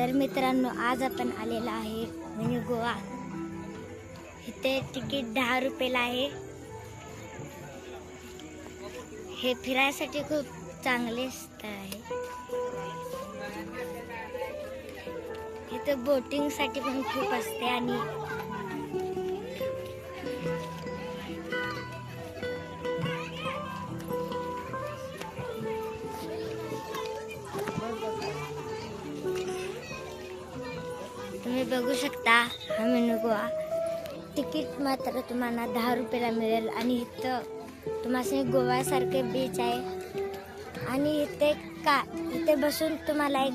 तर मित्रांनो, आज आपण आलेला आहे मिनी गोवा. इथे तिकीट 10 रुपयाला आहे. हे फिरायसाठी खूप चांगले स्थळ आहे. इथे बोटिंग साठी पण खूप असते आणि तुम्ही बघू शकता हा मिनी गोवा. तिकीट मात्र तुम्हाला 10 रुपयाला मिळेल आणि इथं तुम्हाला गोव्यासारखे बीच आहे आणि इथे बसून तुम्हाला एक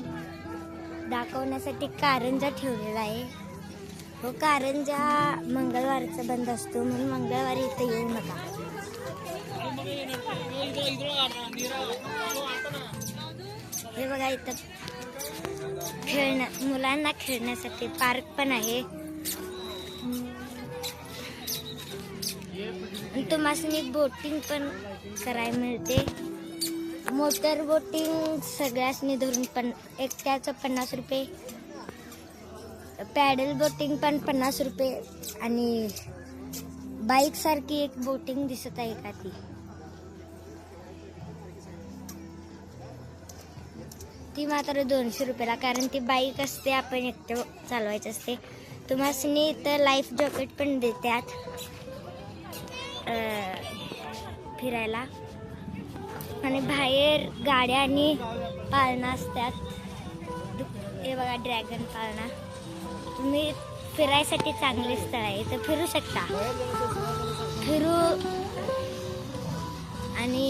दाखवण्यासाठी कारंजा ठेवलेला आहे. हो कारंजा मंगळवारचा बंद असतो, म्हणून मंगळवारी इथे येऊ नका. हे बघा, इथं मुलांना खेळण्यासाठी पार्क पण आहे. तुम्हाला बोटिंग पण करायला मिळते. मोटर बोटिंग सगळ्यासनी धरून पण एकट्याचं 50 रुपये, पॅडल बोटिंग पण 50 रुपये आणि बाईक सारखी एक बोटिंग दिसत आहे का ती मात्र 200 रुपयाला, कारण ती बाईक असते, आपण एकटं चालवायचं असते. तुम्हाला इथं लाईफ जॅकेट पण देतात फिरायला आणि बाहेर गाड्या आणि पाळणा असतात. हे बघा, ड्रॅगन पाळणा. तुम्ही फिरायसाठी चांगले स्थळ आहे, इथं फिरू शकता. आणि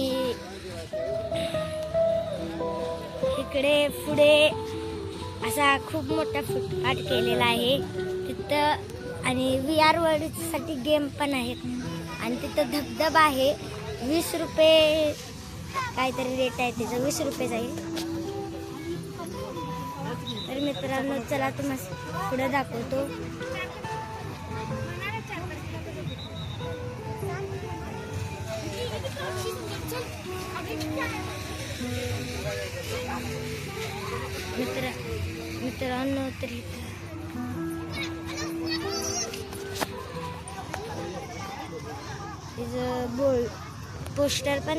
इकडे पुढे असा खूप मोठा फुटपाथ केलेला आहे तिथं, आणि VR वर्ल्डसाठी गेम पण आहेत. आणि तिथं धबधबा आहे. 20 रुपये काहीतरी रेट आहे तिचं, 20 रुपयेच आहे. तर मित्रांनो, चला तुम्हाला पुढे दाखवतो. मित्रांनो, तर पोस्टर पण